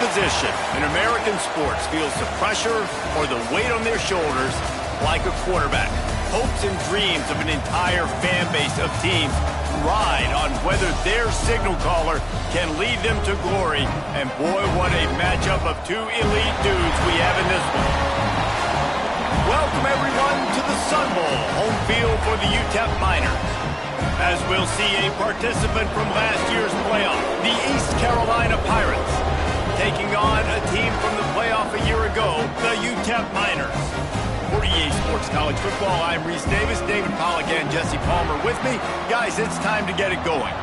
position in American sports feels the pressure or the weight on their shoulders like a quarterback. Hopes and dreams of an entire fan base of teams ride on whether their signal caller can lead them to glory. And boy, what a matchup of two elite dudes we have in this one. Welcome everyone to the Sun Bowl, home field for the UTEP Miners. As we'll see a participant from last year's playoff, the East Carolina Pirates, taking on a team from the playoff a year ago, the UTEP Miners. For EA Sports College Football, I'm Reese Davis, David Pollack and Jesse Palmer with me. Guys, it's time to get it going.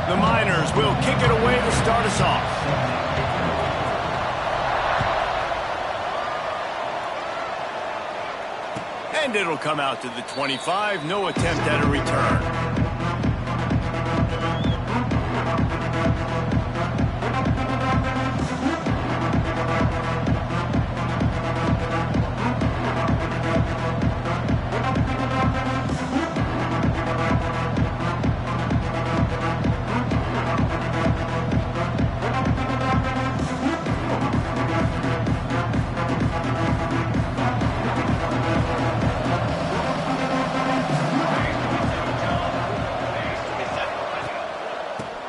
The Miners will kick it away to start us off. And it'll come out to the 25. No attempt at a return.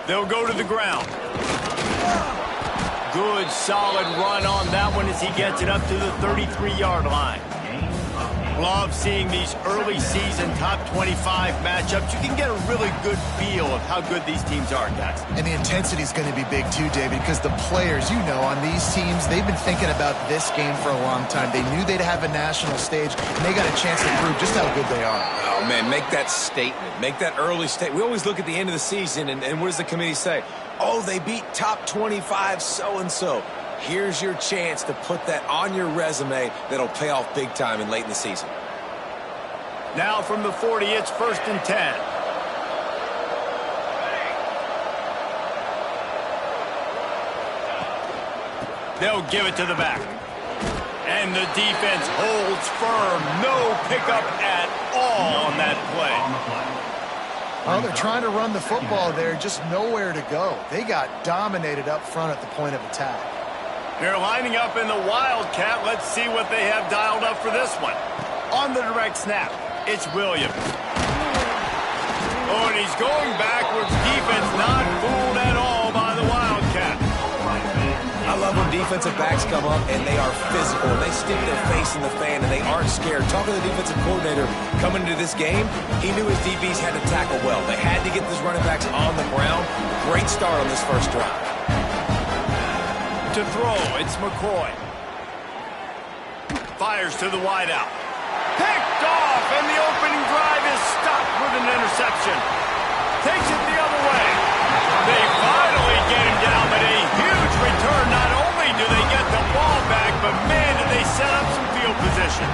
They'll go to the ground. Good, solid run on that one as he gets it up to the 33-yard line. Love seeing these early season top 25 matchups. You can get a really good feel of how good these teams are, guys. And the intensity is going to be big too, David, because the players, you know, on these teams, they've been thinking about this game for a long time. They knew they'd have a national stage, and they got a chance to prove just how good they are. Oh, man, make that statement. Make that early statement. We always look at the end of the season, and what does the committee say? Oh, they beat top 25 so-and-so. Here's your chance to put that on your resume that'll pay off big time and late in the season. Now from the 40, it's 1st and 10. They'll give it to the back. And the defense holds firm. No pickup at all on that play. Well, they're trying to run the football there, just nowhere to go. They got dominated up front at the point of attack. They're lining up in the Wildcat. Let's see what they have dialed up for this one. On the direct snap, it's Williams. Oh, and he's going backwards. Defense not fooled at all by the Wildcat. I love when defensive backs come up and they are physical. They stick their face in the fan and they aren't scared. Talking to the defensive coordinator coming into this game, he knew his DBs had to tackle well. They had to get these running backs on the ground. Great start on this first drive. To throw, it's McCoy. Fires to the wideout. Picked off, and the opening drive is stopped with an interception. Takes it the other way. They finally get him down, but a huge return. Not only do they get the ball back, but man, do they set up some field position.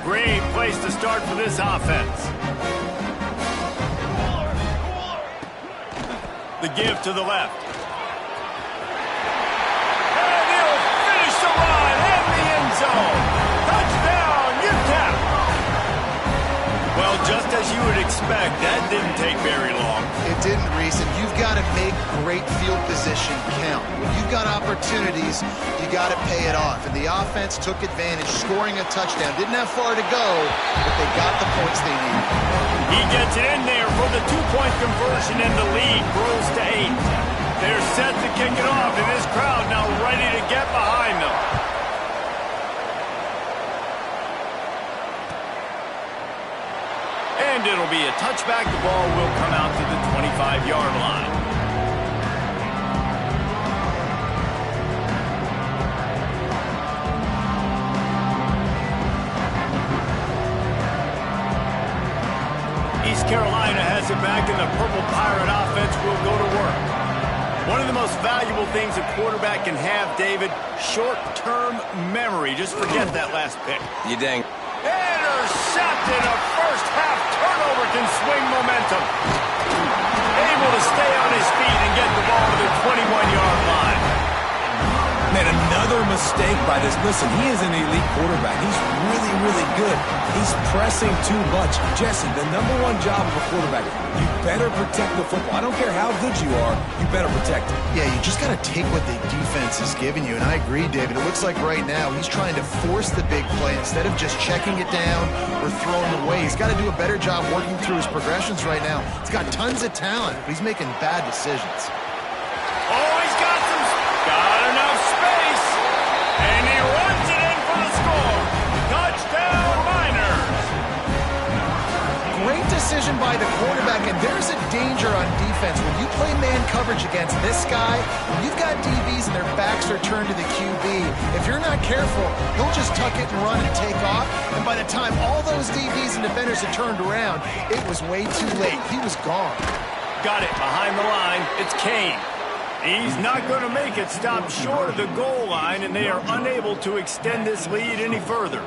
Great place to start for this offense. The give to the left. And he'll finish the run in the end zone. Touchdown, UTEP. Well, just as you would expect, that didn't take very long. It didn't, Reese, and you've got to make great field position count. When you've got opportunities, you got to pay it off. And the offense took advantage, scoring a touchdown. Didn't have far to go, but they got the points they needed. He gets it in there for the two-point conversion, and the lead grows to 8. They're set to kick it off, and this crowd now ready to get behind them. And it'll be a touchback. The ball will come out to the 25-yard line. East Carolina has it back, and the Purple Pirate offense will go to work. One of the most valuable things a quarterback can have, David, short-term memory. Just forget that last pick. You dang. Intercepted, a first-half turnover can swing momentum. Able to stay on his feet and get the ball to the 21-yard line. Man, another mistake by this. Listen, he is an elite quarterback. He's really, really good. He's pressing too much. Jesse, the #1 job of a quarterback, you better protect the football. I don't care how good you are, you better protect it. Yeah, you just got to take what the defense is giving you. And I agree, David. It looks like right now he's trying to force the big play instead of just checking it down or throwing away. He's got to do a better job working through his progressions right now. He's got tons of talent, but he's making bad decisions. Oh, he's got enough space, and he runs it in for the score. Touchdown, Niners. Great decision by the quarterback, and there's a danger on defense. When you play man coverage against this guy, when you've got DBs and their backs are turned to the QB, if you're not careful, he'll just tuck it and run and take off, and by the time all those DBs and defenders had turned around, it was way too late. He was gone. Got it behind the line. It's Kane. He's not going to make it stop short of the goal line, and they are unable to extend this lead any further.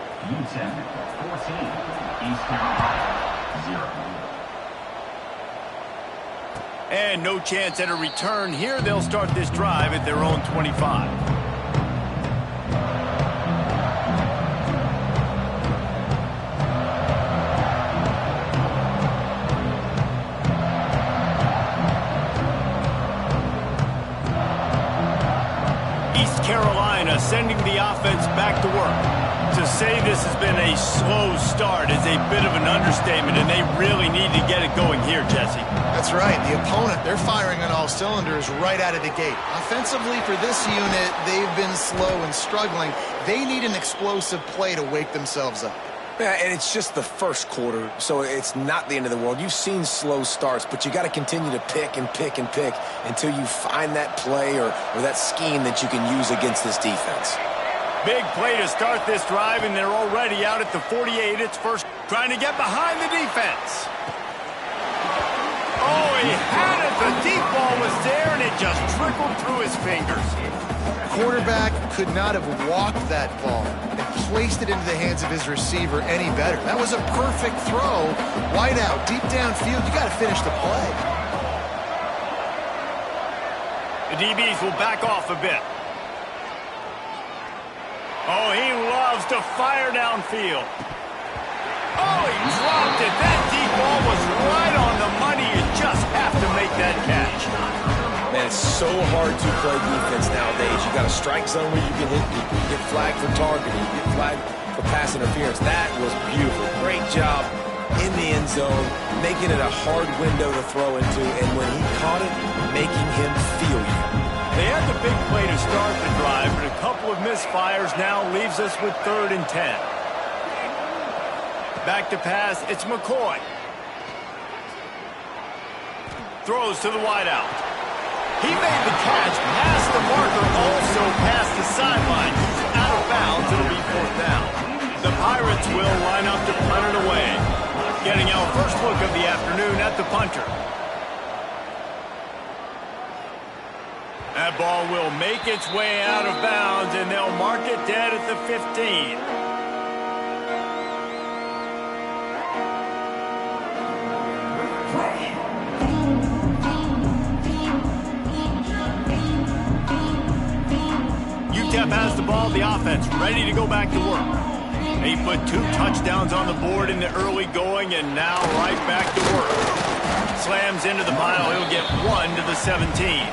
And no chance at a return here. They'll start this drive at their own 25. Carolina sending the offense back to work. To say this has been a slow start is a bit of an understatement, and they really need to get it going here, Jesse. That's right. The opponent, they're firing on all cylinders right out of the gate. Offensively for this unit, they've been slow and struggling. They need an explosive play to wake themselves up. Yeah, and it's just the first quarter, so it's not the end of the world. You've seen slow starts, but you got to continue to pick and pick and pick until you find that play or that scheme that you can use against this defense. Big play to start this drive, and they're already out at the 48. It's first, trying to get behind the defense. Oh, he had it. The deep ball was there, and it just trickled through his fingers. Quarterback could not have walked that ball and placed it into the hands of his receiver any better. That was a perfect throw. Wide out, deep downfield. You got to finish the play. The DBs will back off a bit. Oh, he loves to fire downfield. Oh, he dropped it. That deep ball was right on the money. You just have to make that catch. Man, it's so hard to play defense nowadays. You got a strike zone where you can hit, you can get flagged for targeting, you get flagged for pass interference. That was beautiful. Great job in the end zone, making it a hard window to throw into, and when he caught it, making him feel you. They had the big play to start the drive, but a couple of misfires now leaves us with 3rd and 10. Back to pass, it's McCoy. Throws to the wideout. He made the catch past the marker, also past the sideline. He's out of bounds. It'll be 4th down. The Pirates will line up to punt it away. Getting our first look of the afternoon at the punter. That ball will make its way out of bounds, and they'll mark it dead at the 15. UTEP has the ball, the offense ready to go back to work. They put 2 touchdowns on the board in the early going, and now right back to work. Slams into the pile, he'll get 1 to the 17.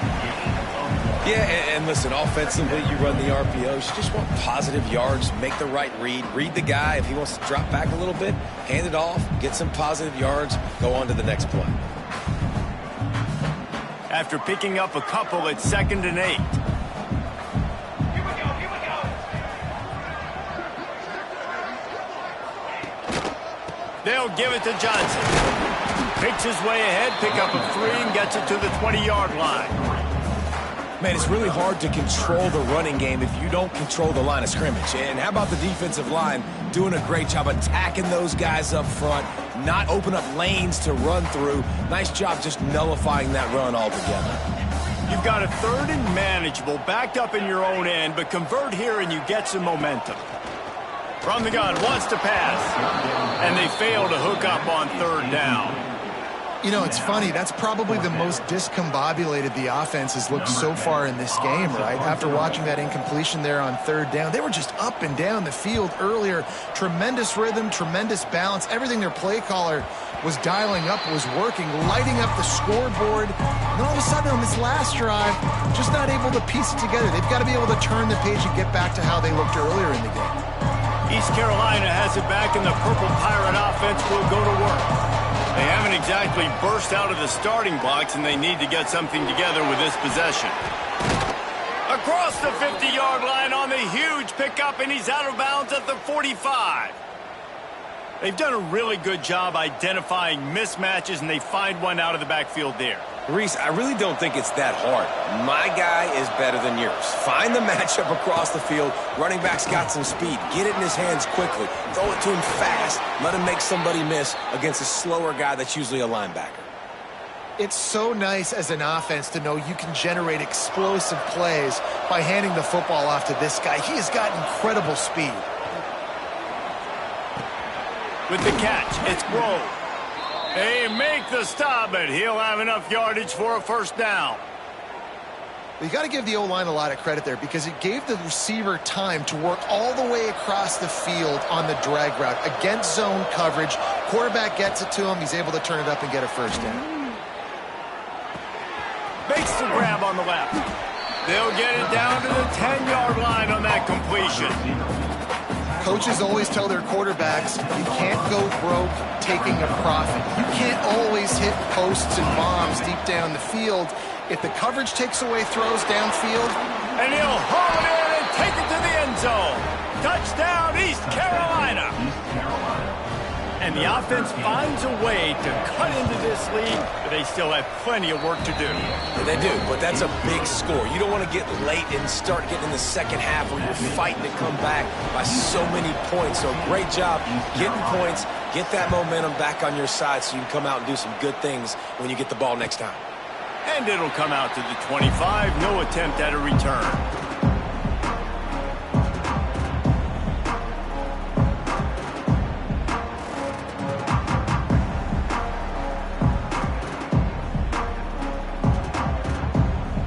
Yeah, and listen, offensively, you run the RPOs. You just want positive yards, make the right read the guy. If he wants to drop back a little bit, hand it off, get some positive yards, go on to the next play. After picking up a couple, it's 2nd and 8. They'll give it to Johnson. Picks his way ahead, pick up a 3, and gets it to the 20-yard line. Man, it's really hard to control the running game if you don't control the line of scrimmage. And how about the defensive line doing a great job attacking those guys up front, not open up lanes to run through. Nice job just nullifying that run altogether. You've got a 3rd and manageable, backed up in your own end, but convert here and you get some momentum. From the gun, wants to pass. And they fail to hook up on third down. You know, it's funny. That's probably the most discombobulated the offense has looked so far in this game, right? After watching that incompletion there on third down, they were just up and down the field earlier. Tremendous rhythm, tremendous balance. Everything their play caller was dialing up was working, lighting up the scoreboard. And all of a sudden on this last drive, just not able to piece it together. They've got to be able to turn the page and get back to how they looked earlier in the game. East Carolina has it back, and the Purple Pirate offense will go to work. They haven't exactly burst out of the starting blocks, and they need to get something together with this possession. Across the 50-yard line on the huge pickup, and he's out of bounds at the 45. They've done a really good job identifying mismatches, and they find one out of the backfield there. Reese, I really don't think it's that hard. My guy is better than yours. Find the matchup across the field. Running back's got some speed. Get it in his hands quickly. Throw it to him fast. Let him make somebody miss against a slower guy that's usually a linebacker. It's so nice as an offense to know you can generate explosive plays by handing the football off to this guy. He has got incredible speed. With the catch, it's Grove. They make the stop, but he'll have enough yardage for a first down. You got to give the O-line a lot of credit there because it gave the receiver time to work all the way across the field on the drag route against zone coverage. Quarterback gets it to him. He's able to turn it up and get a first down. Makes the grab on the left. They'll get it down to the 10-yard line on that completion. Coaches always tell their quarterbacks, you can't go broke taking a profit. You can't always hit posts and bombs deep down the field. If the coverage takes away throws downfield. And he'll haul it in and take it to the end zone. Touchdown, East Carolina. And the offense finds a way to cut into this lead, but they still have plenty of work to do. Yeah, they do, but that's a big score. You don't want to get late and start getting in the second half where you're fighting to come back by so many points. So great job getting points, get that momentum back on your side so you can come out and do some good things when you get the ball next time. And it'll come out to the 25, no attempt at a return.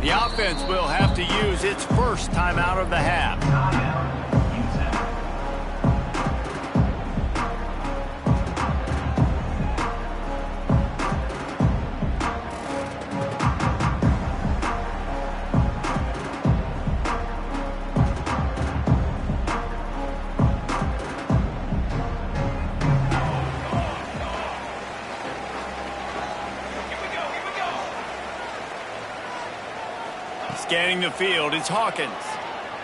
The offense will have to use its first time out of the half. Scanning the field, it's Hawkins.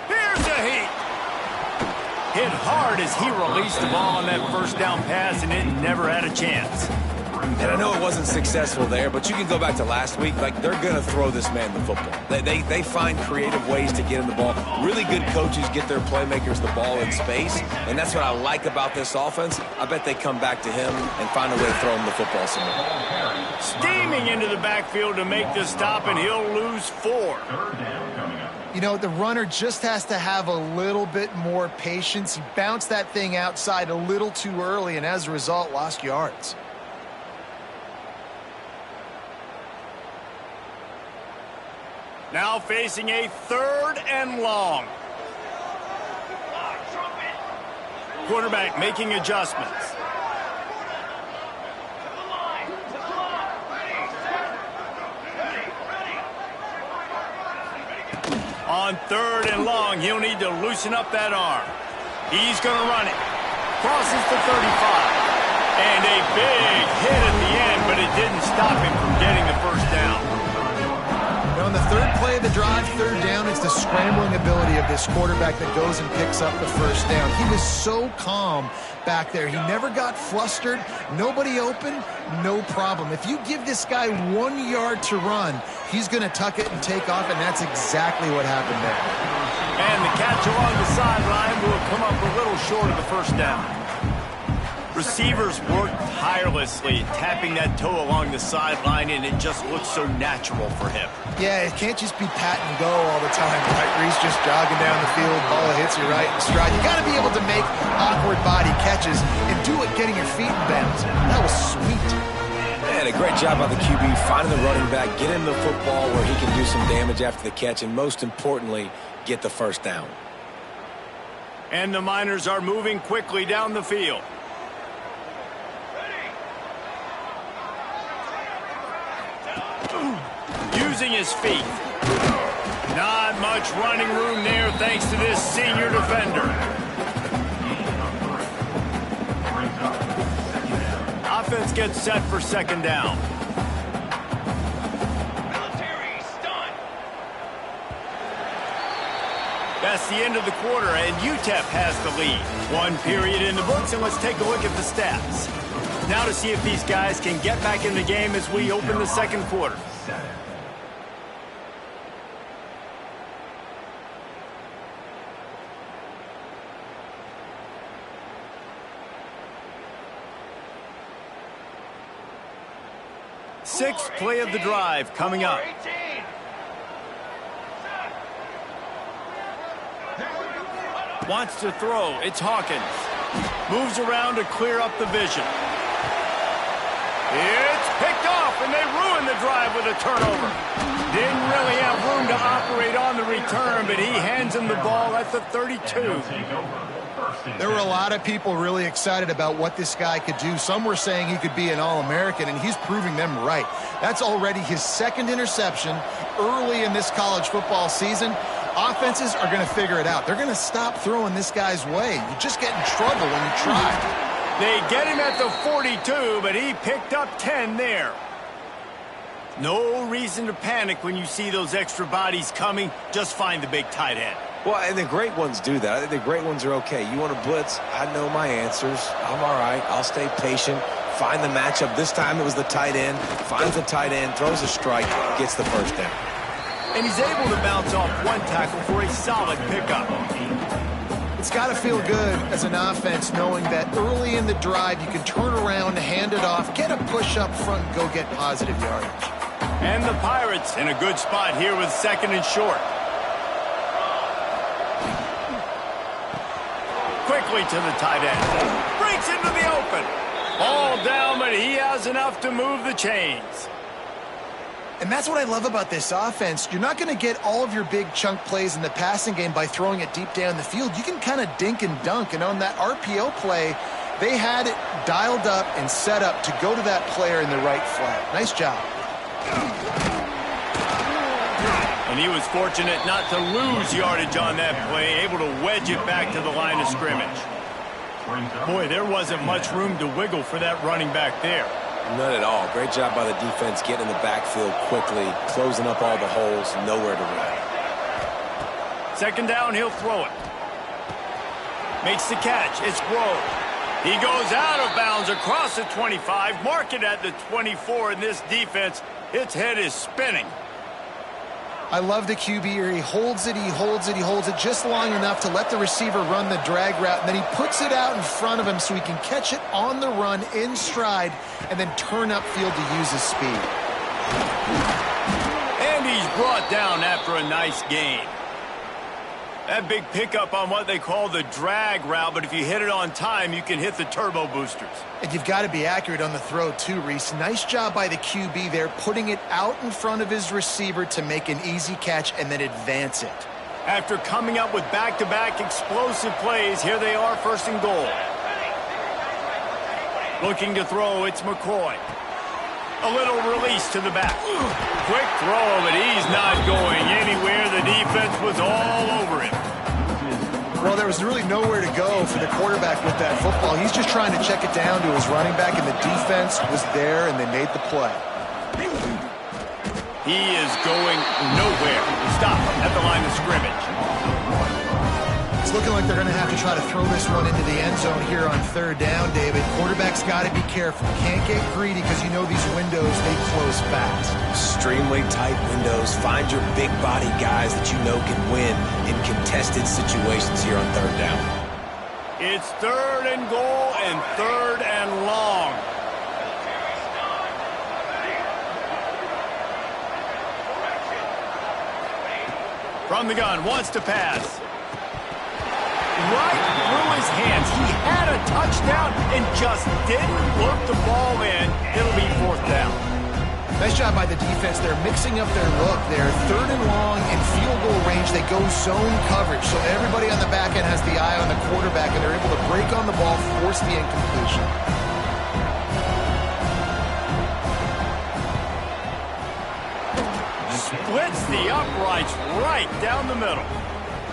Here's a heat. Hit hard as he released the ball on that first down pass, and it never had a chance. And I know it wasn't successful there, but you can go back to last week. Like, they're going to throw this man the football. They find creative ways to get him the ball. Really good coaches get their playmakers the ball in space, and that's what I like about this offense. I bet they come back to him and find a way to throw him the football somewhere. Steaming into the backfield to make the stop, and he'll lose 4. You know, the runner just has to have a little bit more patience. He bounced that thing outside a little too early, and as a result, lost yards. Now facing a 3rd and long. Quarterback making adjustments. On 3rd and long, he'll need to loosen up that arm. He's going to run it. Crosses the 35. And a big hit at the end, but it didn't stop him from getting the first down. On the 3rd play of the drive, 3rd down, it's the scrambling ability of this quarterback that goes and picks up the first down. He was so calm back there. He never got flustered. Nobody open, no problem. If you give this guy 1 yard to run, he's going to tuck it and take off, and that's exactly what happened there. And the catch along the sideline will come up a little short of the first down. Receivers work tirelessly, tapping that toe along the sideline, and it just looks so natural for him. Yeah, it can't just be pat and go all the time, right? Reese just jogging down the field, ball hits you right in stride. You got to be able to make awkward body catches and do it getting your feet in bounds. That was sweet. And a great job by the QB finding the running back, get him the football where he can do some damage after the catch, and most importantly, get the first down. And the Miners are moving quickly down the field. Using his feet. Not much running room there thanks to this senior defender. Offense gets set for second down. That's the end of the quarter, and UTEP has the lead. One period in the books, and let's take a look at the stats. Now to see if these guys can get back in the game as we open the second quarter. Sixth play of the drive coming up. Wants to throw. It's Hawkins. Moves around to clear up the vision. It's picked off, and they ruin the drive with a turnover. Didn't really have room to operate on the return, but he hands him the ball at the 32. There were a lot of people really excited about what this guy could do. Some were saying he could be an All-American, and he's proving them right. That's already his second interception early in this college football season. Offenses are going to figure it out. They're going to stop throwing this guy's way. You just get in trouble when you try. They get him at the 42, but he picked up 10 there. No reason to panic when you see those extra bodies coming. Just find the big tight end. Well, and the great ones do that. I think the great ones are okay. You want to blitz? I know my answers. I'm all right. I'll stay patient. Find the matchup. This time it was the tight end. Finds the tight end, throws a strike, gets the first down. And he's able to bounce off one tackle for a solid pickup. It's got to feel good as an offense knowing that early in the drive you can turn around, hand it off, get a push up front, and go get positive yardage. And the Pirates in a good spot here with second and short. Quickly to the tight end. Breaks into the open. All down, but he has enough to move the chains. And that's what I love about this offense. You're not going to get all of your big chunk plays in the passing game by throwing it deep down the field. You can kind of dink and dunk. And on that RPO play, they had it dialed up and set up to go to that player in the right flat. Nice job. And he was fortunate not to lose yardage on that play, able to wedge it back to the line of scrimmage. Boy, there wasn't much room to wiggle for that running back there. None at all. Great job by the defense getting in the backfield quickly, closing up all the holes, nowhere to run. Second down, he'll throw it. Makes the catch. It's Grove. He goes out of bounds across the 25, mark it at the 24, and this defense, its head is spinning. I love the QB here. He holds it, he holds it, he holds it just long enough to let the receiver run the drag route, and then he puts it out in front of him so he can catch it on the run in stride and then turn upfield to use his speed. And he's brought down after a nice gain. That big pickup on what they call the drag route, but if you hit it on time, you can hit the turbo boosters. And you've got to be accurate on the throw too, Reese. Nice job by the QB there, putting it out in front of his receiver to make an easy catch and then advance it. After coming up with back-to-back explosive plays, here they are first and goal. Looking to throw, it's McCoy. A little release to the back. Quick throw, but he's not going anywhere. The defense was all over him. Well, there was really nowhere to go for the quarterback with that football. He's just trying to check it down to his running back, and the defense was there, and they made the play. He is going nowhere. Stop at the line of scrimmage. It's looking like they're going to have to try to throw this one into the end zone here on third down, David. Quarterback's got to be careful. Can't get greedy because you know these windows, they close fast. Extremely tight windows. Find your big body guys that you know can win in contested situations here on third down. It's 3rd and goal and 3rd and long. From the gun, wants to pass. Right through his hands. He had a touchdown and just didn't look the ball in. It'll be 4th down. Nice job by the defense. They're mixing up their look. They're 3rd and long in field goal range. They go zone coverage. So everybody on the back end has the eye on the quarterback, and they're able to break on the ball, force the incompletion. Splits the uprights right down the middle.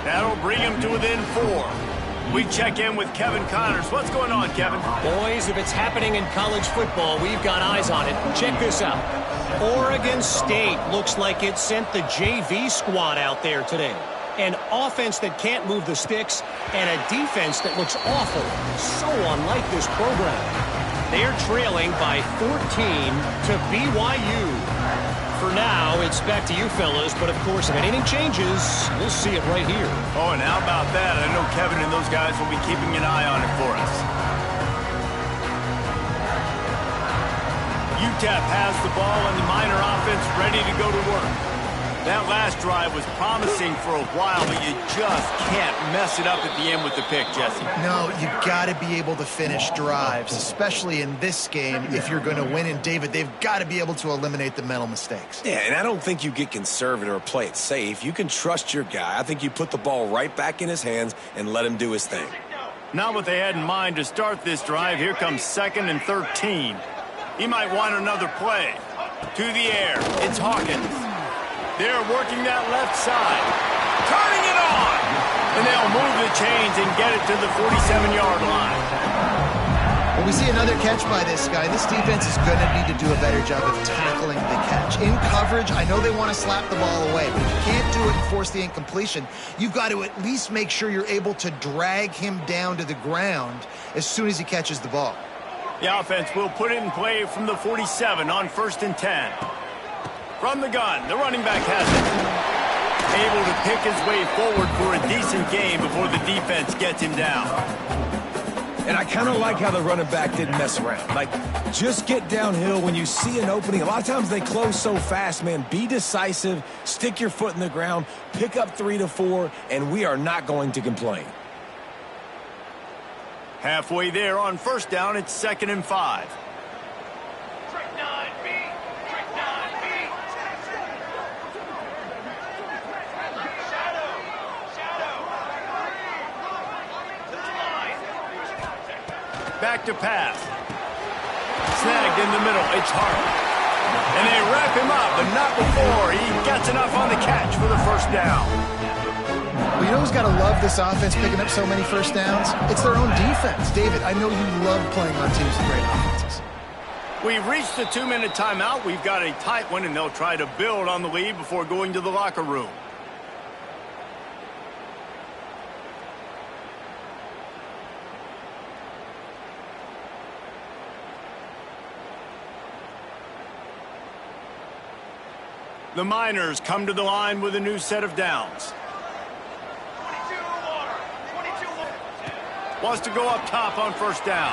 That'll bring him to within 4. We check in with Kevin Connors. What's going on, Kevin? Boys, if it's happening in college football, we've got eyes on it. Check this out. Oregon State looks like it sent the JV squad out there today. An offense that can't move the sticks and a defense that looks awful. So unlike this program. They're trailing by 14 to BYU. For now, it's back to you fellas, but of course, if anything changes, we'll see it right here. Oh, and how about that? I know Kevin and those guys will be keeping an eye on it for us. UTEP has the ball and the Miner offense ready to go to work. That last drive was promising for a while, but you just can't mess it up at the end with the pick, Jesse. No, you got to be able to finish drives, especially in this game if you're going to win. And, David, they've got to be able to eliminate the mental mistakes. Yeah, and I don't think you get conservative or play it safe. You can trust your guy. I think you put the ball right back in his hands and let him do his thing. Not what they had in mind to start this drive. Here comes 2nd and 13. He might want another play. To the air. It's Hawkins. They're working that left side. Turning it on! And they'll move the chains and get it to the 47-yard line. When we see another catch by this guy, this defense is going to need to do a better job of tackling the catch. In coverage, I know they want to slap the ball away, but if you can't do it and force the incompletion, you've got to at least make sure you're able to drag him down to the ground as soon as he catches the ball. The offense will put it in play from the 47 on 1st and 10. From the gun, the running back has it. Able to pick his way forward for a decent game before the defense gets him down. And I kind of like how the running back didn't mess around. Like, just get downhill when you see an opening. A lot of times they close so fast, man. Be decisive, stick your foot in the ground, pick up 3 to 4, and we are not going to complain. Halfway there on 1st down, it's 2nd and 5. Back to pass. Snagged in the middle. It's Hart. And they wrap him up, but not before he gets enough on the catch for the 1st down. Well, you know who's got to love this offense picking up so many 1st downs? It's their own defense. David, I know you love playing on teams with great offenses. We've reached the 2-minute timeout. We've got a tight one, and they'll try to build on the lead before going to the locker room. The Miners come to the line with a new set of downs. Wants to go up top on 1st down.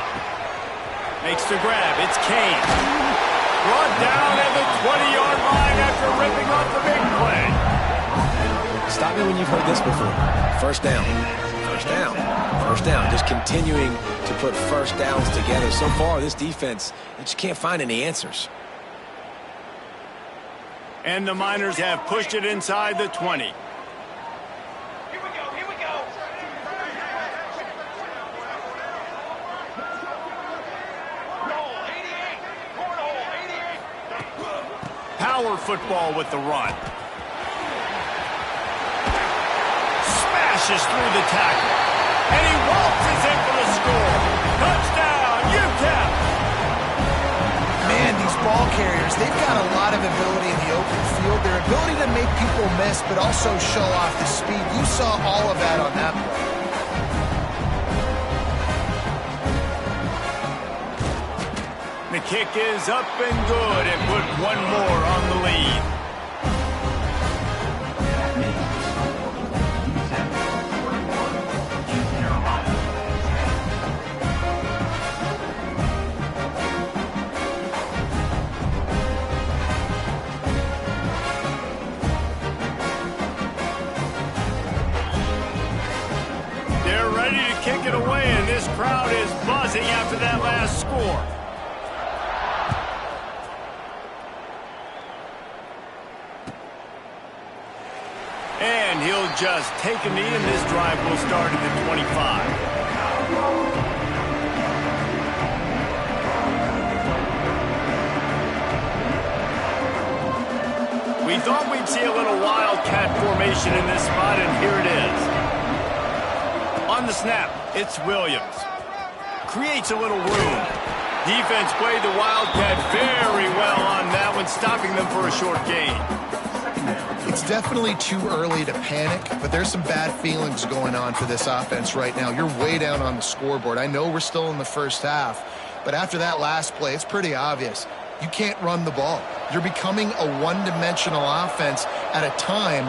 Makes the grab. It's Kane. Brought down at the 20-yard line after ripping off the big play. Stop me when you've heard this before. 1st down. 1st down. 1st down. Just continuing to put 1st downs together. So far, this defense, they just can't find any answers. And the Miners have pushed it inside the 20. Here we go. Power football with the run. Smashes through the tackle. And he waltzes in for the score. Touchdown, UTEP! Man, these ball carriers, they've got a lot of ability in the open field. Their ability to make people miss, but also show off the speed. You saw all of that on that play. The kick is up and good and put one more on the lead. it away, and this crowd is buzzing after that last score. And he'll just take a knee, and this drive will start at the 25. We thought we'd see a little wildcat formation in this spot, and here it is. On the snap, it's Williams. Creates a little room. Defense played the wildcat very well on that one, stopping them for a short gain. It's definitely too early to panic, but there's some bad feelings going on for this offense right now. You're way down on the scoreboard. I know we're still in the first half, but after that last play, it's pretty obvious. You can't run the ball. You're becoming a one-dimensional offense at a time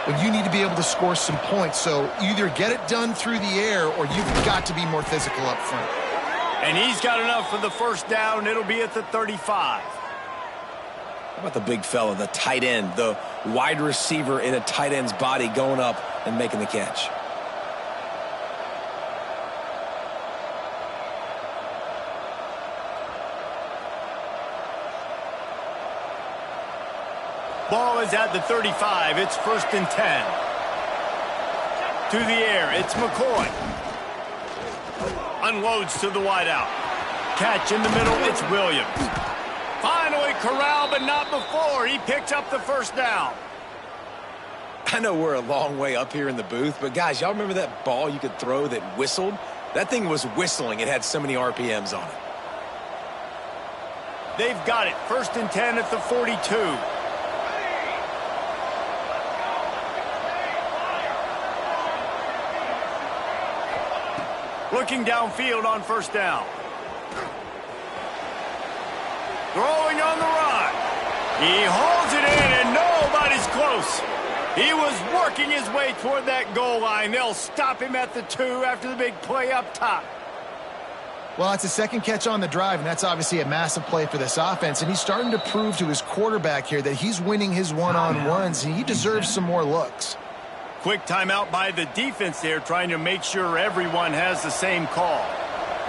when you need to be able to score some points. So either get it done through the air or you've got to be more physical up front. And he's got enough for the first down. It'll be at the 35. How about the big fella, the tight end, the wide receiver in a tight end's body going up and making the catch? Ball is at the 35. It's 1st and 10. To the air, it's McCoy. Unloads to the wideout. Catch in the middle, it's Williams. Finally corralled, but not before. He picks up the first down. I know we're a long way up here in the booth, but guys, y'all remember that ball you could throw that whistled? That thing was whistling. It had so many RPMs on it. They've got it. 1st and 10 at the 42. Looking downfield on 1st down. Throwing on the run. He holds it in, and nobody's close. He was working his way toward that goal line. They'll stop him at the 2 after the big play up top. Well, it's a second catch on the drive, and that's obviously a massive play for this offense. And he's starting to prove to his quarterback here that he's winning his one-on-ones, and he deserves some more looks. Quick timeout by the defense there, trying to make sure everyone has the same call.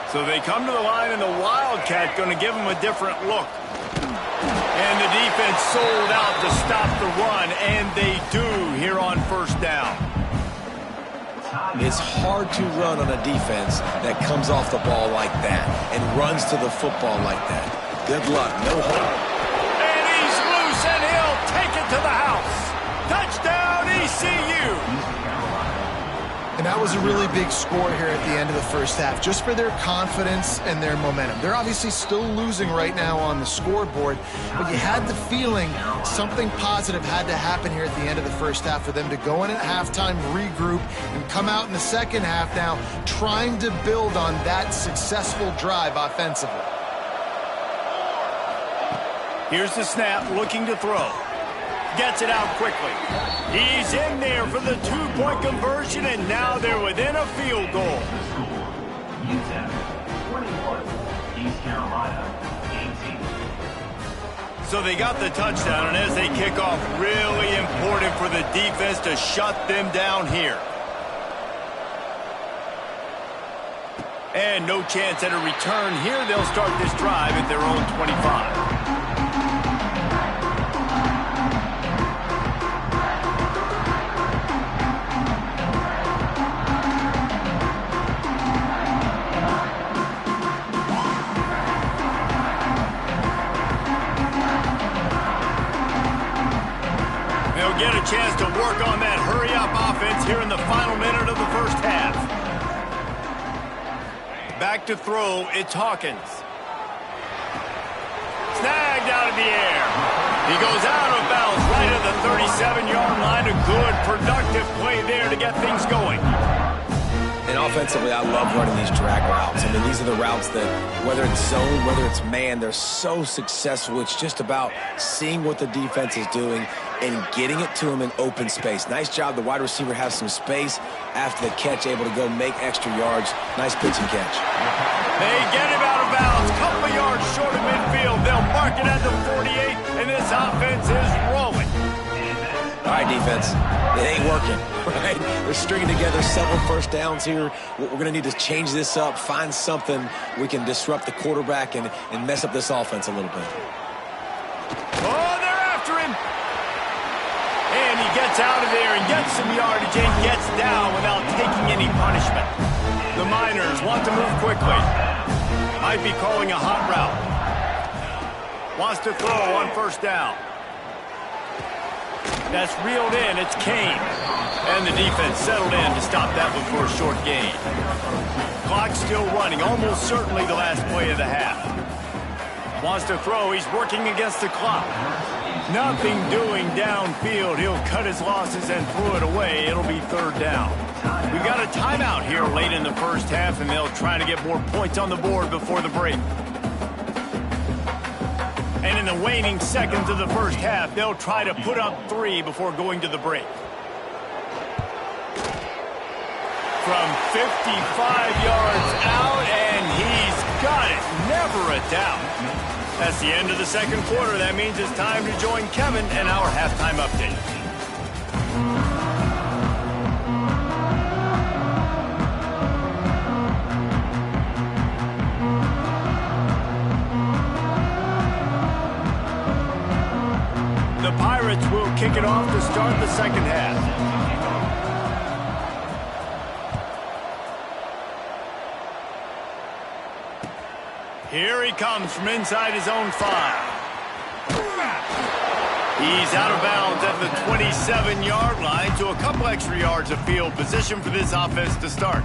So they come to the line, and the Wildcat going to give them a different look. And the defense sold out to stop the run, and they do here on 1st down. It's hard to run on a defense that comes off the ball like that and runs to the football like that. Good luck, no hope. And he's loose, and he'll take it to the house. Touchdown, ECU. And that was a really big score here at the end of the first half, just for their confidence and their momentum. They're obviously still losing right now on the scoreboard, but you had the feeling something positive had to happen here at the end of the first half for them to go in at halftime, regroup, and come out in the second half now trying to build on that successful drive offensively. Here's the snap, looking to throw. Gets it out quickly. He's in there for the 2-point conversion, and now they're within a field goal. So they got the touchdown, and as they kick off, really important for the defense to shut them down here. And no chance at a return here. They'll start this drive at their own 25. Get a chance to work on that hurry-up offense here in the final minute of the first half. Back to throw, it's Hawkins. Snagged out of the air. He goes out of bounds right at the 37-yard line. A good, productive play there to get things going. And offensively, I love running these drag routes. I mean, these are the routes that, whether it's zone, whether it's man, they're so successful. It's just about seeing what the defense is doing and getting it to him in open space. Nice job. The wide receiver has some space after the catch, able to go make extra yards. Nice pitch and catch. They get him out of bounds. Couple yards short of midfield. They'll mark it at the 48, and this offense is rolling. All right, defense, it ain't working, right? They're stringing together several first downs here. We're going to need to change this up, find something we can disrupt the quarterback and mess up this offense a little bit. Oh, they're after him. And he gets out of there and gets some yardage and gets down without taking any punishment. The Miners want to move quickly. Might be calling a hot route. Wants to throw on first down. That's reeled in. It's Kane. And the defense settled in to stop that one for a short gain. Clock's still running. Almost certainly the last play of the half. Wants to throw. He's working against the clock. Nothing doing downfield. He'll cut his losses and throw it away. It'll be third down. We've got a timeout here late in the first half, and they'll try to get more points on the board before the break. And in the waning seconds of the first half, they'll try to put up 3 before going to the break. From 55 yards out, and he's got it. Never a doubt. That's the end of the second quarter. That means it's time to join Kevin and our halftime update. The Pirates will kick it off to start the second half. Here he comes from inside his own 5. He's out of bounds at the 27-yard line, so a couple extra yards of field position for this offense to start.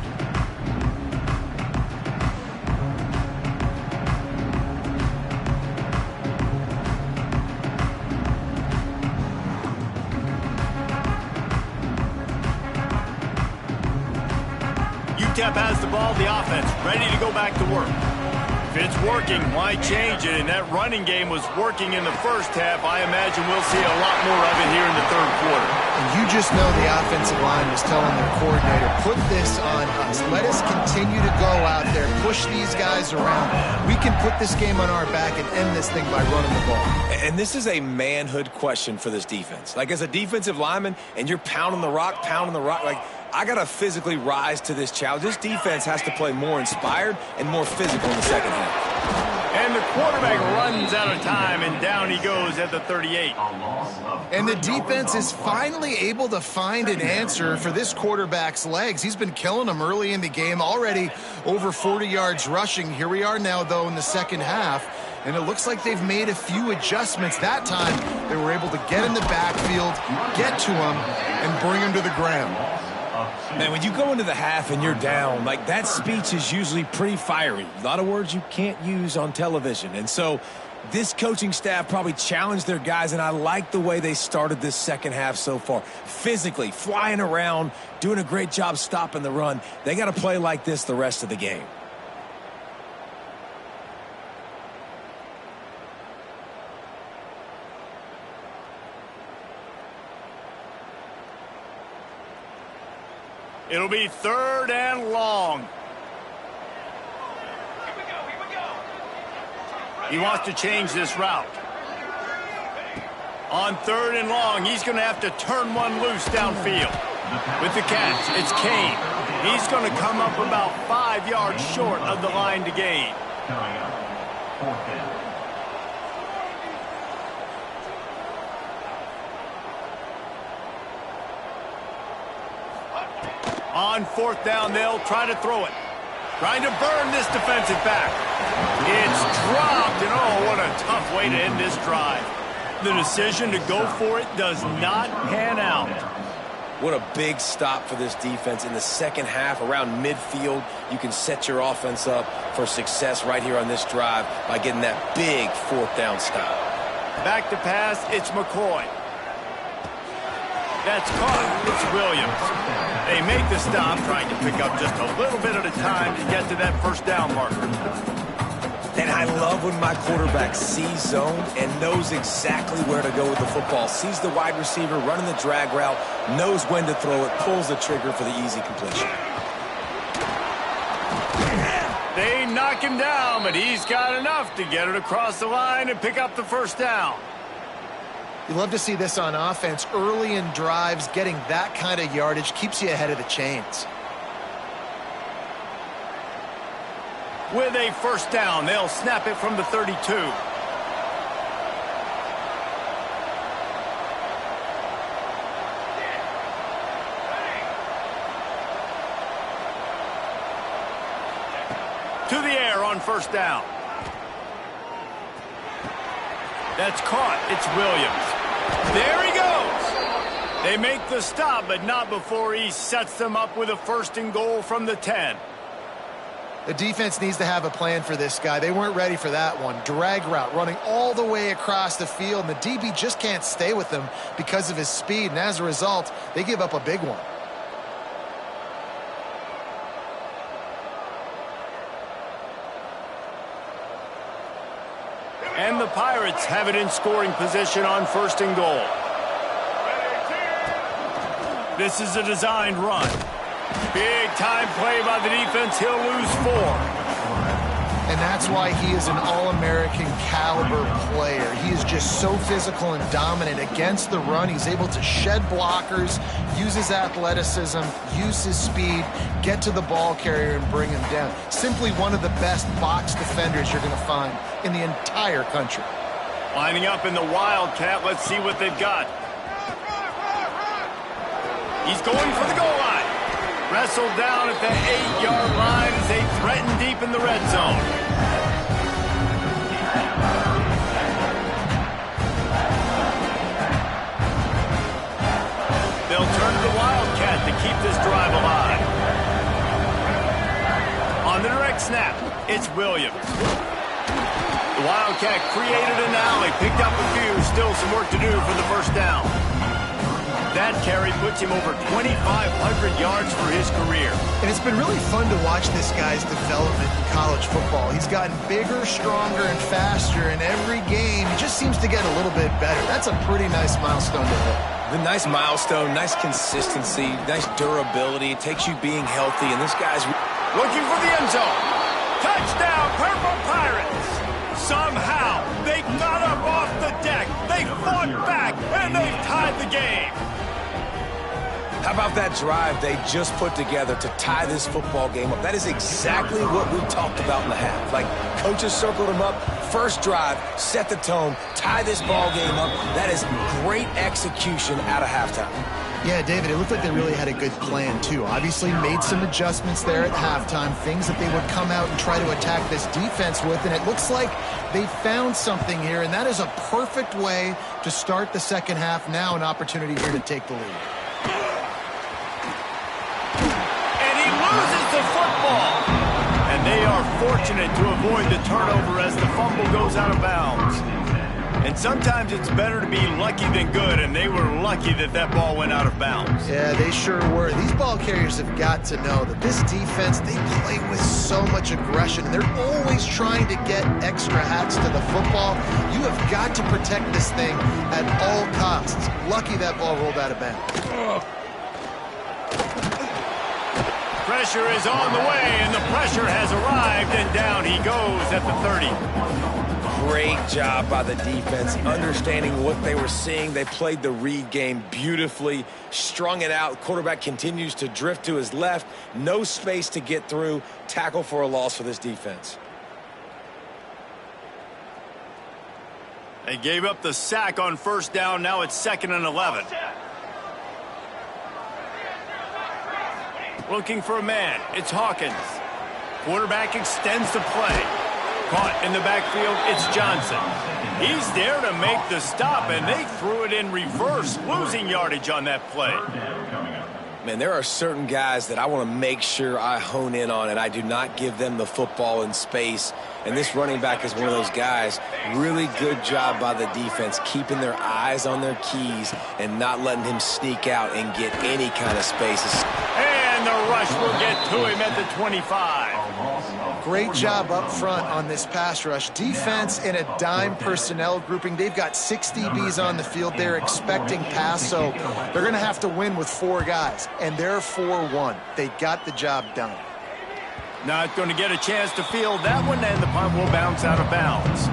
UTEP has the ball, the offense ready to go back to work. If it's working, why change it? And that running game was working in the first half. I imagine we'll see a lot more of it here in the third quarter. And you just know the offensive line was telling their coordinator, put this on us. Let us continue to go out there, push these guys around. We can put this game on our back and end this thing by running the ball. And this is a manhood question for this defense. Like, as a defensive lineman, and you're pounding the rock, like, I got to physically rise to this challenge. This defense has to play more inspired and more physical in the second half. And the quarterback runs out of time, and down he goes at the 38. And the defense is finally able to find an answer for this quarterback's legs. He's been killing them early in the game, already over 40 yards rushing. Here we are now, though, in the second half. And it looks like they've made a few adjustments. That time, they were able to get in the backfield, get to him, and bring him to the ground. Man, when you go into the half and you're down, like, that speech is usually pretty fiery. A lot of words you can't use on television. And so this coaching staff probably challenged their guys, and I like the way they started this second half so far. Physically, flying around, doing a great job stopping the run. They got to play like this the rest of the game. It'll be third and long. Here we go, here we go. He wants to change this route. On third and long, he's going to have to turn one loose downfield. With the catch, it's Kane. He's going to come up about 5 yards short of the line to gain. On fourth down, they'll try to throw it. Trying to burn this defensive back. It's dropped, and oh, what a tough way to end this drive. The decision to go for it does not pan out. What a big stop for this defense in the second half. Around midfield, you can set your offense up for success right here on this drive by getting that big fourth down stop. Back to pass, it's McCoy. That's caught. It's Williams. They make the stop, trying to pick up just a little bit at a time to get to that first down marker. And I love when my quarterback sees zone and knows exactly where to go with the football. Sees the wide receiver running the drag route, knows when to throw it, pulls the trigger for the easy completion. They knock him down, but he's got enough to get it across the line and pick up the first down. You love to see this on offense. Early in drives, getting that kind of yardage keeps you ahead of the chains. With a first down, they'll snap it from the 32. To the air on first down. That's caught. It's Williams. There he goes. They make the stop, but not before he sets them up with a first and goal from the 10. The defense needs to have a plan for this guy. They weren't ready for that one. Drag route running all the way across the field, and the DB just can't stay with him because of his speed, and as a result, they give up a big one. And the Pirates have it in scoring position on first and goal. This is a designed run. Big time play by the defense. He'll lose 4. And that's why he is an All-American caliber player. He is just so physical and dominant against the run. He's able to shed blockers, use his athleticism, use his speed, get to the ball carrier and bring him down. Simply one of the best box defenders you're going to find in the entire country. Lining up in the Wildcat. Let's see what they've got. He's going for the goal line. Wrestled down at the 8-yard line as they threaten deep in the red zone. They'll turn to the Wildcat to keep this drive alive. On the direct snap, it's Williams. The Wildcat created an alley, picked up a few, still some work to do for the first down. That carry puts him over 2,500 yards for his career. And it's been really fun to watch this guy's development in college football. He's gotten bigger, stronger, and faster in every game. He just seems to get a little bit better. That's a pretty nice milestone to hit. The nice milestone, nice consistency, nice durability. It takes you being healthy, and this guy's looking for the end zone. Touchdown, Purple Pirates! Somehow, they got up off the deck. They fought back, and they've tied the game. How about that drive they just put together to tie this football game up? That is exactly what we talked about in the half. Like, coaches circled them up. First drive, set the tone, tie this ball game up. That is great execution out of halftime. Yeah, David, it looked like they really had a good plan, too. Obviously made some adjustments there at halftime, things that they would come out and try to attack this defense with, and it looks like they found something here, and that is a perfect way to start the second half. Now an opportunity here to take the lead. Loses the football. And they are fortunate to avoid the turnover as the fumble goes out of bounds. And sometimes it's better to be lucky than good, and they were lucky that that ball went out of bounds. Yeah, they sure were. These ball carriers have got to know that this defense, they play with so much aggression. They're always trying to get extra hats to the football. You have got to protect this thing at all costs. Lucky that ball rolled out of bounds. Pressure is on the way, and the pressure has arrived, and down he goes at the 30. Great job by the defense, understanding what they were seeing. They played the read game beautifully, strung it out. Quarterback continues to drift to his left. No space to get through. Tackle for a loss for this defense. They gave up the sack on first down. Now it's 2nd and 11. Looking for a man. It's Hawkins. Quarterback extends the play. Caught in the backfield, it's Johnson. He's there to make the stop, and they threw it in reverse, losing yardage on that play. Man, there are certain guys that I want to make sure I hone in on, and I do not give them the football in space. And this running back is one of those guys. Really good job by the defense, keeping their eyes on their keys and not letting him sneak out and get any kind of space. And the rush will get to him at the 25. Great job up front on this pass rush. Defense in a dime personnel grouping. They've got 6 DBs on the field. They're expecting pass, so they're going to have to win with 4 guys. And they're 4-1. They got the job done. Not going to get a chance to field that one, and the punt will bounce out of bounds.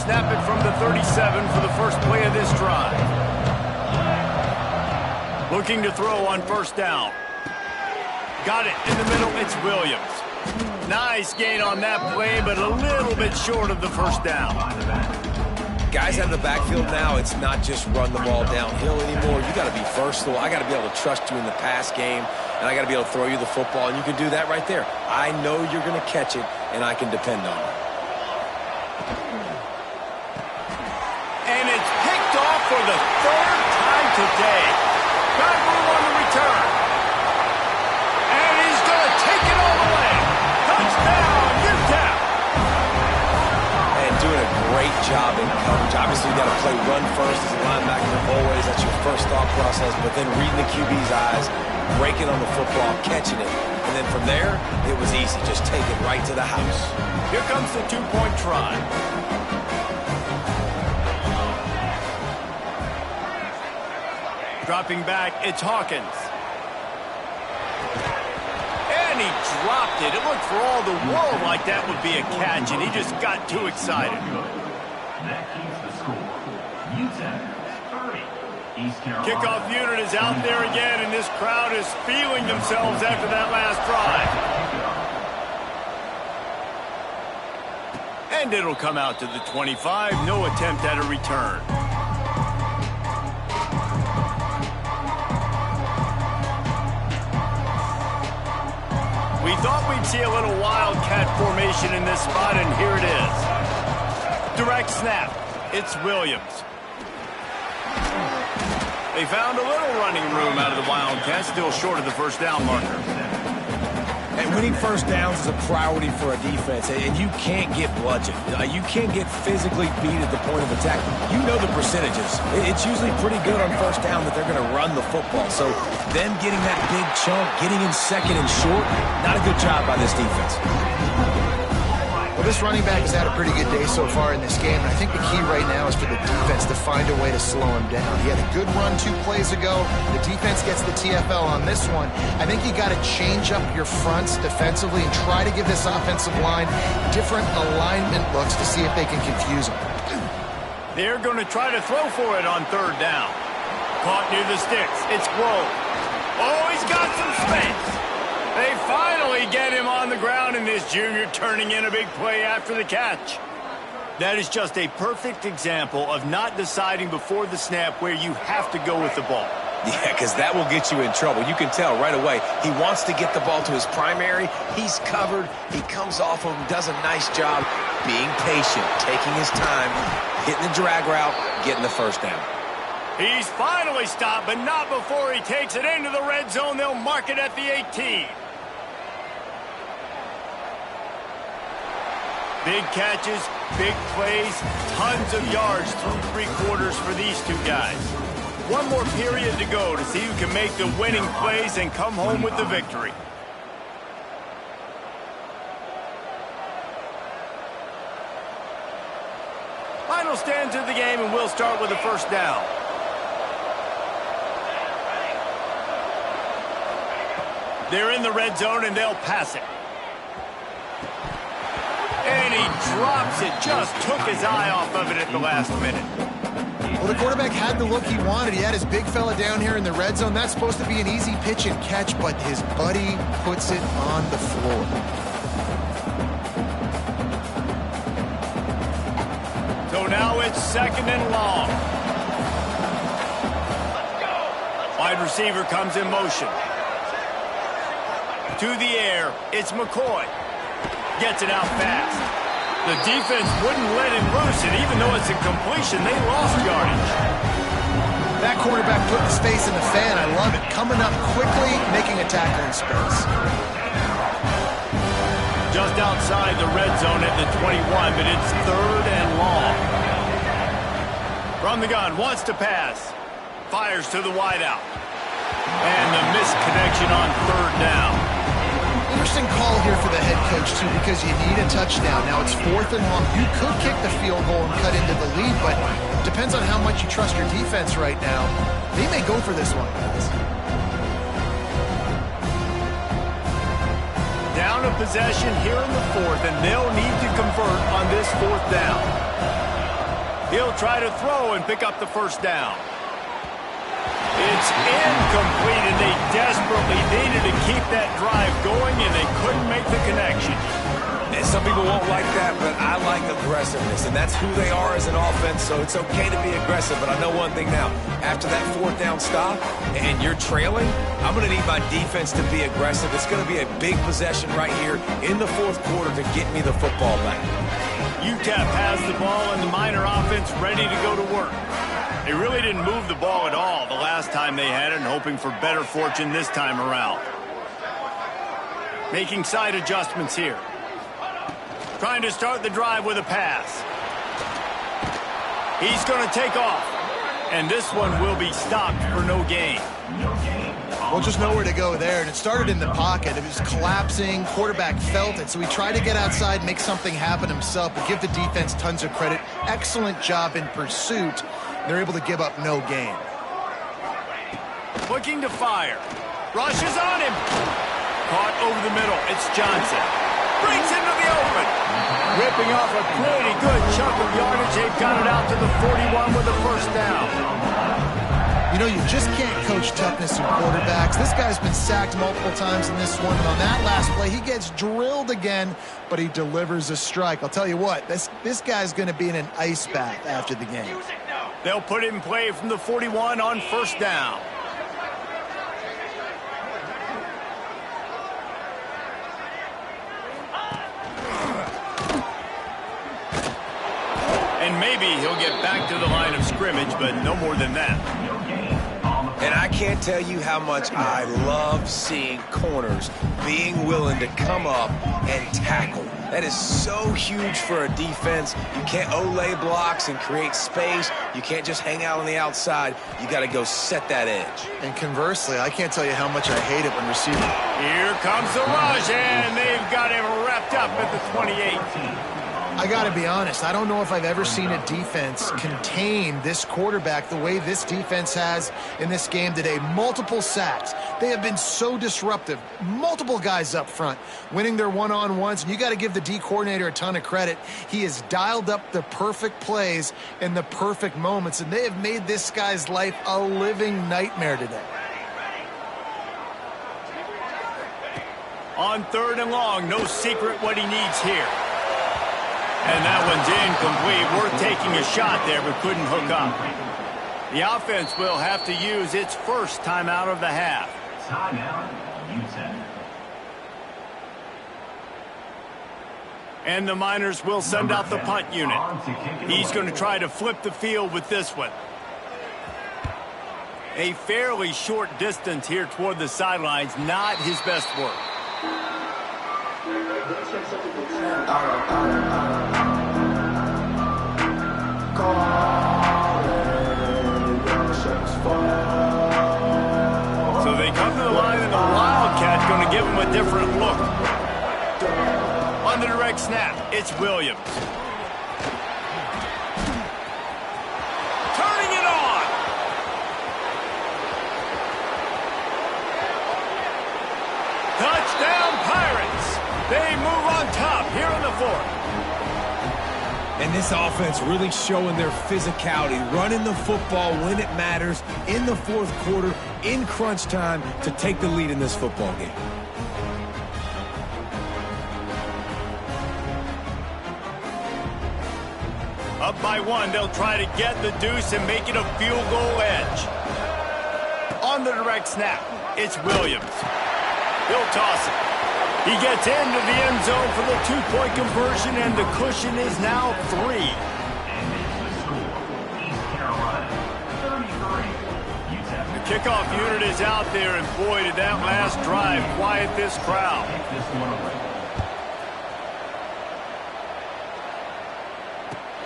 snap it from the 37 for the first play of this drive. Looking to throw on first down. Got it in the middle. It's Williams. Nice gain on that play, but a little bit short of the first down. Guys out of the backfield now, it's not just run the ball downhill anymore. You got to be versatile. I got to be able to trust you in the pass game, and I got to be able to throw you the football, and you can do that right there. I know you're going to catch it, and I can depend on it. And it's picked off for the third time today. Got room on the return. And he's going to take it all the way. Touchdown, Utah. And doing a great job in coverage. Obviously, you got to play run first as a linebacker always. That's your first thought process. But then reading the QB's eyes, breaking on the football, catching it. And then from there, it was easy. Just take it right to the house. Here comes the two-point try. Dropping back, it's Hawkins. And he dropped it. It looked for all the world like that would be a catch, and he just got too excited. That keeps the score. Utah 30. East Carolina. Kickoff unit is out there again, and this crowd is feeling themselves after that last drive. And it'll come out to the 25. No attempt at a return. We thought we'd see a little wildcat formation in this spot, and here it is. Direct snap. It's Williams. They found a little running room out of the Wildcats, still short of the first down marker. And winning first downs is a priority for a defense, and you can't get bludgeoned. You can't get physically beat at the point of attack. You know the percentages. It's usually pretty good on first down that they're going to run the football. So them getting that big chunk, getting in second and short, not a good job by this defense. Well, this running back has had a pretty good day so far in this game, and I think the key right now is for the defense to find a way to slow him down. He had a good run 2 plays ago. The defense gets the TFL on this one. I think you got to change up your fronts defensively and try to give this offensive line different alignment looks to see if they can confuse him. They're going to try to throw for it on third down. Caught near the sticks. It's Grove. Oh, he's got some space. They finally get him on the ground, and this junior turning in a big play after the catch. That is just a perfect example of not deciding before the snap where you have to go with the ball. Yeah, because that will get you in trouble. You can tell right away. He wants to get the ball to his primary. He's covered. He comes off of him, does a nice job being patient, taking his time, hitting the drag route, getting the first down. He's finally stopped, but not before he takes it into the red zone. They'll mark it at the 18. Big catches, big plays, tons of yards through 3 quarters for these two guys. One more period to go to see who can make the winning plays and come home with the victory. Final stanza of the game, and we'll start with the first down. They're in the red zone, and they'll pass it. And he drops it. Just took his eye off of it at the last minute. Well, the quarterback had the look he wanted. He had his big fella down here in the red zone. That's supposed to be an easy pitch and catch, but his buddy puts it on the floor. So now it's second and long. Wide receiver comes in motion. To the air, it's McCoy. Gets it out fast. The defense wouldn't let him loose, and even though it's a completion, they lost yardage. That quarterback put his face in the fan. I love it. Coming up quickly, making a tackle in space. Just outside the red zone at the 21, but it's third and long. From the gun, wants to pass. Fires to the wideout. And the missed connection on third down. Interesting call here for the head coach, too, because you need a touchdown. Now it's 4th and long. You could kick the field goal and cut into the lead, but depends on how much you trust your defense right now. They may go for this one, guys. Down a possession here in the 4th, and they'll need to convert on this 4th down. He'll try to throw and pick up the first down. It's incomplete, and they desperately needed to keep that drive going, and they couldn't make the connection. And some people won't like that, but I like aggressiveness, and that's who they are as an offense, so it's okay to be aggressive. But I know one thing now. After that fourth down stop and you're trailing, I'm going to need my defense to be aggressive. It's going to be a big possession right here in the fourth quarter to get me the football back. UTEP has the ball, and the Miner offense ready to go to work. They really didn't move the ball at all the last time they had it, and hoping for better fortune this time around. Making side adjustments here. Trying to start the drive with a pass. He's going to take off. And this one will be stopped for no gain. Well, just nowhere to go there. And it started in the pocket. It was collapsing. Quarterback felt it. So he tried to get outside, make something happen himself, but give the defense tons of credit. Excellent job in pursuit. They're able to give up no gain. Looking to fire. Rushes on him. Caught over the middle. It's Johnson. Brings into the open. Ripping off a pretty good chunk of yardage. They've got it out to the 41 with the first down. You know, you just can't coach toughness in quarterbacks. This guy's been sacked multiple times in this one. And on that last play, he gets drilled again, but he delivers a strike. I'll tell you what, this guy's going to be in an ice bath after the game. They'll put it in play from the 41 on first down. And maybe he'll get back to the line of scrimmage, but no more than that. And I can't tell you how much I love seeing corners being willing to come up and tackle. That is so huge for a defense. You can't olay blocks and create space. You can't just hang out on the outside. You got to go set that edge. And conversely, I can't tell you how much I hate it when receivers. Here comes the rush, and they've got him wrapped up at the 28. I got to be honest, I don't know if I've ever seen a defense contain this quarterback the way this defense has in this game today. Multiple sacks. They have been so disruptive. Multiple guys up front winning their one-on-ones, and you got to give the D coordinator a ton of credit. He has dialed up the perfect plays in the perfect moments, and they have made this guy's life a living nightmare today. On third and long, no secret what he needs here. And that one's incomplete. Worth taking a shot there, but couldn't hook up. The offense will have to use its first timeout of the half. Timeout, UTEP. And the Miners will send out the punt unit. He's going to try to flip the field with this one. A fairly short distance here toward the sidelines, not his best work. So they come to the line, and the Wildcat's going to give him a different look. On the direct snap, it's Williams. Turning it on. Touchdown, Pirates. They move on top here in the fourth. And this offense really showing their physicality, running the football when it matters in the fourth quarter, in crunch time, to take the lead in this football game. Up by one, they'll try to get the deuce and make it a field goal edge. On the direct snap, it's Williams. He'll toss it. He gets into the end zone for the two-point conversion, and the cushion is now 3. And it's the score. East Carolina, 33. UTEP. The kickoff unit is out there, and boy, did that last drive quiet this crowd. Take this one away.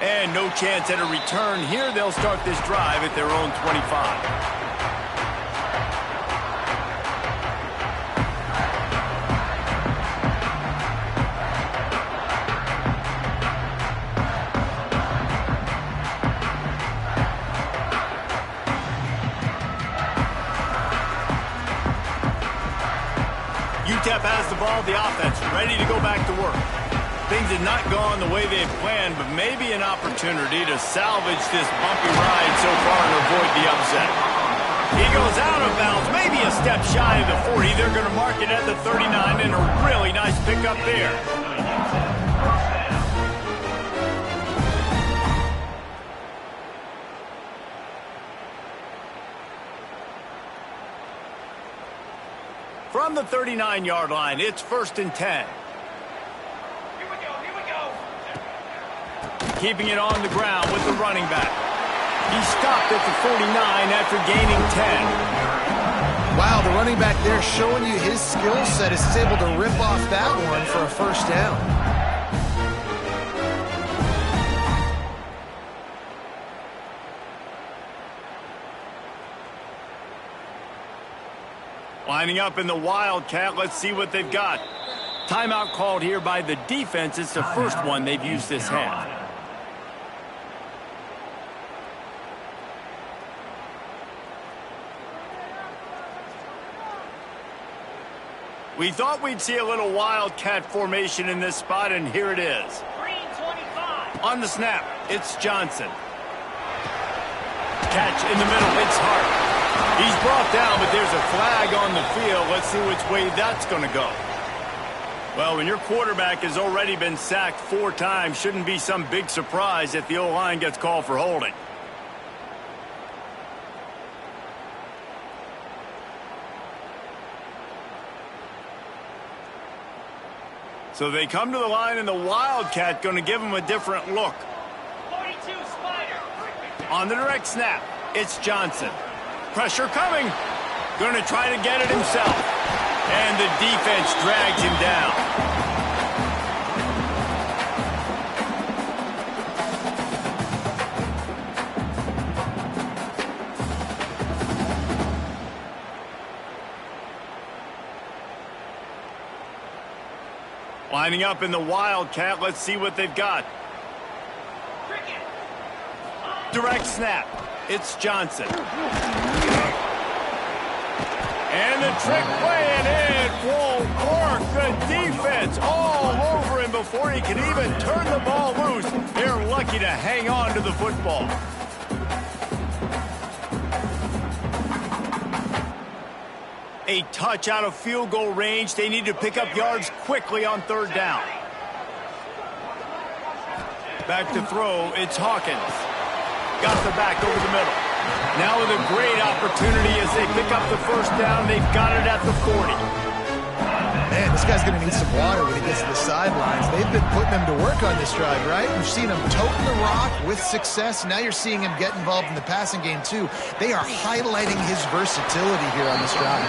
And no chance at a return here. They'll start this drive at their own 25. UTEP has the ball, the offense ready to go back to work. Things had not gone the way they had planned, but maybe an opportunity to salvage this bumpy ride so far and avoid the upset. He goes out of bounds, maybe a step shy of the 40. They're going to mark it at the 39, and a really nice pickup there. From the 39-yard line, it's 1st and 10. Here we go. Keeping it on the ground with the running back. He stopped at the 49 after gaining 10. Wow, the running back there showing you his skill set is able to rip off that one for a first down. Lining up in the Wildcat, let's see what they've got. Timeout called here by the defense. It's the first one they've used this half. We thought we'd see a little Wildcat formation in this spot, and here it is. Green 25. On the snap, it's Johnson. Catch in the middle, it's Hart. He's brought down, but there's a flag on the field. Let's see which way that's going to go. Well, when your quarterback has already been sacked 4 times, shouldn't be some big surprise if the O-line gets called for holding. So they come to the line, and the Wildcat going to give them a different look. 42 Spider. On the direct snap, it's Johnson. Pressure coming. Going to try to get it himself. And the defense drags him down. Lining up in the Wildcat, let's see what they've got. Direct snap, it's Johnson. And the trick play, and it won't work. The defense all over him before he can even turn the ball loose. They're lucky to hang on to the football. A touch out of field goal range. They need to pick up yards quickly on 3rd down. Back to throw, it's Hawkins. Got the back over the middle. Now with a great opportunity as they pick up the 1st down. They've got it at the 40. Man, this guy's going to need some water when he gets to the sidelines. They've been putting him to work on this drive, right? We've seen him toting the rock with success. Now you're seeing him get involved in the passing game, too. They are highlighting his versatility here on this drive.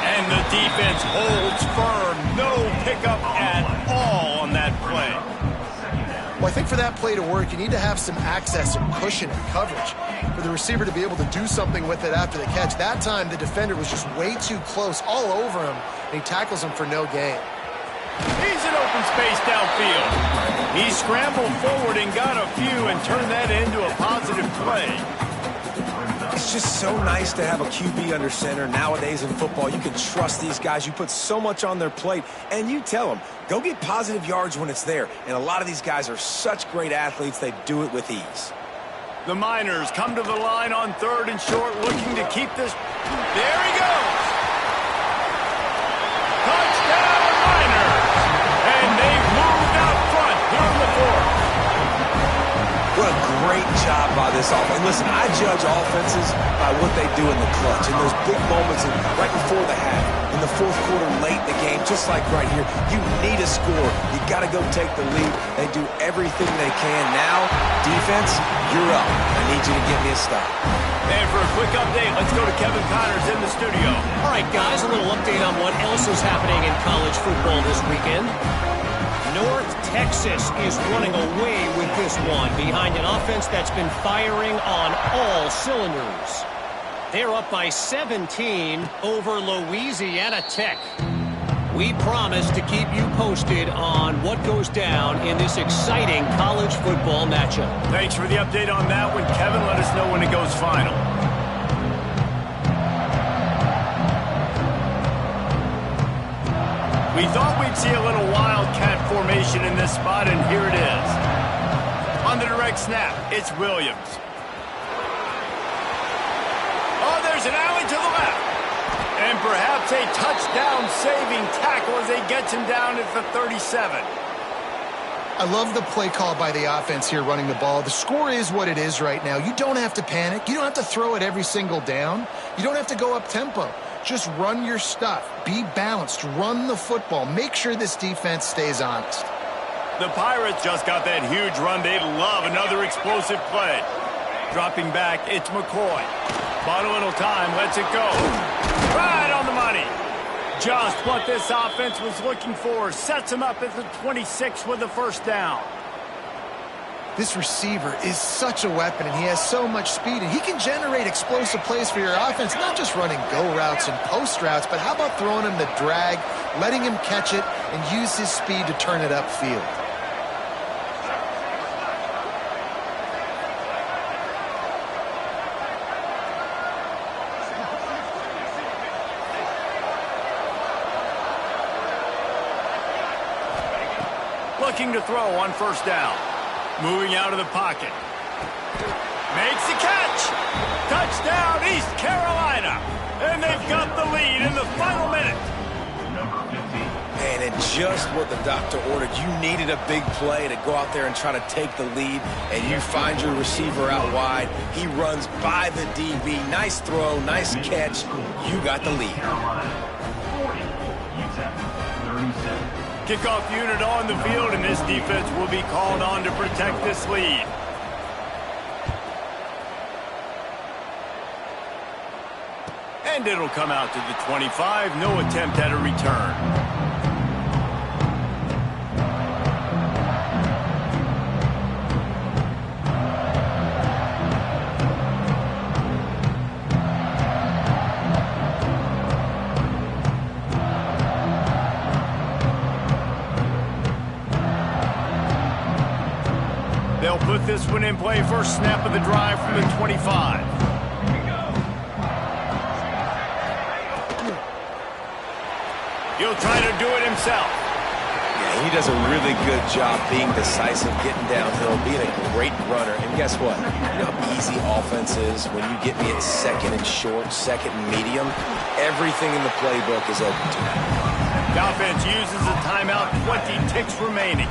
And the defense holds firm. No pickup at all on that play. Well, I think for that play to work, you need to have some access, some cushion and coverage for the receiver to be able to do something with it after the catch. That time, the defender was just way too close, all over him, and he tackles him for no gain. He's in open space downfield. He scrambled forward and got a few and turned that into a positive play. It's just so nice to have a QB under center. Nowadays in football, you can trust these guys. You put so much on their plate, and you tell them, go get positive yards when it's there. And a lot of these guys are such great athletes, they do it with ease. The Miners come to the line on 3rd and short, looking to keep this. There he goes. Touchdown, Miners. And they've moved out front here in the 4th. What a great job by this offense. And listen, I judge offenses by what they do in the clutch, in those big moments and right before the half, in the 4th quarter, late in the game, just like right here. You need a score. You got to go take the lead. They do everything they can. Now, defense, you're up. I need you to give me a stop. And for a quick update, let's go to Kevin Connors in the studio. All right, guys, a little update on what else is happening in college football this weekend. North Texas is running away with this one behind an offense that's been firing on all cylinders. They're up by 17 over Louisiana Tech. We promise to keep you posted on what goes down in this exciting college football matchup. Thanks for the update on that one, Kevin. Let us know when it goes final. We thought we'd see a little wildcat formation in this spot, and here it is. On the direct snap, it's Williams. Oh, there's an alley to the left. And perhaps a touchdown-saving tackle as he gets him down at the 37. I love the play call by the offense here running the ball. The score is what it is right now. You don't have to panic. You don't have to throw it every single down. You don't have to go up tempo. Just run your stuff. Be balanced. Run the football. Make sure this defense stays honest. The Pirates just got that huge run. They'd love another explosive play. Dropping back, it's McCoy. Bought a little time, lets it go. Right on the money. Just what this offense was looking for. Sets him up at the 26 with the first down. This receiver is such a weapon, and he has so much speed, and he can generate explosive plays for your offense, not just running go routes and post routes, but how about throwing him the drag, letting him catch it, and use his speed to turn it upfield. Looking to throw on first down. Moving out of the pocket. Makes the catch. Touchdown, East Carolina. And they've got the lead in the final minute. And just what the doctor ordered. You needed a big play to go out there and try to take the lead, and you find your receiver out wide. He runs by the DB. Nice throw, nice catch. You got the lead. 40, UTEP 37. Kickoff unit on the field, and this defense will be called on to protect this lead. And it'll come out to the 25. No attempt at a return. They'll put this one in play. First snap of the drive from the 25. He'll try to do it himself. Yeah, he does a really good job being decisive, getting downhill, being a great runner. And guess what? You know how easy offense is when you get me at second and short, second and medium. Everything in the playbook is open to me. The offense uses a timeout, 20 ticks remaining.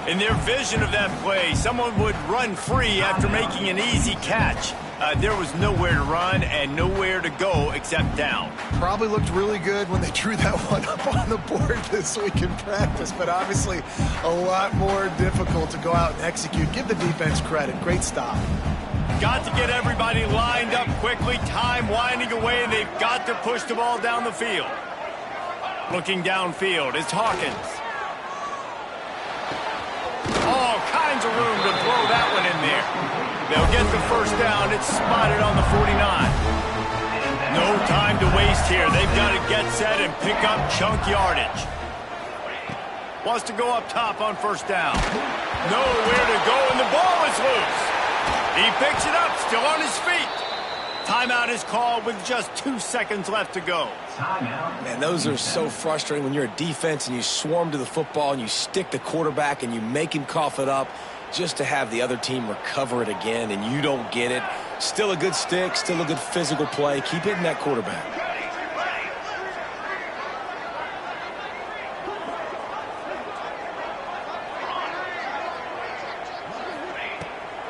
In their vision of that play, someone would run free after making an easy catch. There was nowhere to run and nowhere to go except down. Probably looked really good when they drew that one up on the board this week in practice, but obviously a lot more difficult to go out and execute. Give the defense credit. Great stop. Got to get everybody lined up quickly. Time winding away, and they've got to push the ball down the field. Looking downfield, it's Hawkins. All kinds of room to throw that one in there. They'll get the first down. It's spotted on the 49. No time to waste here. They've got to get set and pick up chunk yardage. Wants to go up top on first down. Nowhere to go, and the ball is loose. He picks it up, still on his feet. Timeout is called with just 2 seconds left to go. Man, those are so frustrating when you're a defense and you swarm to the football and you stick the quarterback and you make him cough it up just to have the other team recover it again and you don't get it. Still a good stick, still a good physical play. Keep hitting that quarterback.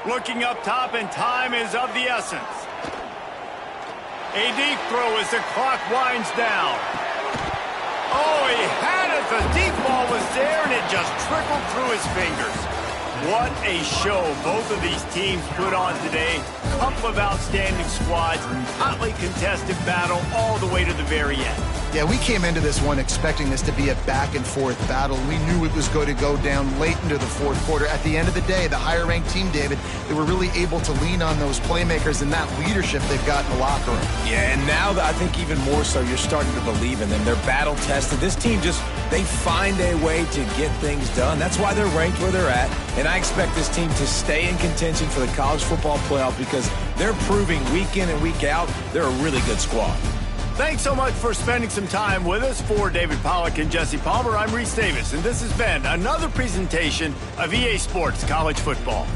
Looking up top, and time is of the essence. A deep throw as the clock winds down. Oh, he had it. The deep ball was there, and it just trickled through his fingers. What a show both of these teams put on today. Couple of outstanding squads, hotly contested battle all the way to the very end. Yeah, we came into this one expecting this to be a back-and-forth battle. We knew it was going to go down late into the fourth quarter. At the end of the day, the higher-ranked team, David, they were really able to lean on those playmakers and that leadership they've got in the locker room. Yeah, and now I think even more so, you're starting to believe in them. They're battle-tested. This team they find a way to get things done. That's why they're ranked where they're at. And I expect this team to stay in contention for the college football playoff because they're proving week in and week out they're a really good squad. Thanks so much for spending some time with us. For David Pollack and Jesse Palmer, I'm Reese Davis, and this has been another presentation of EA Sports College Football.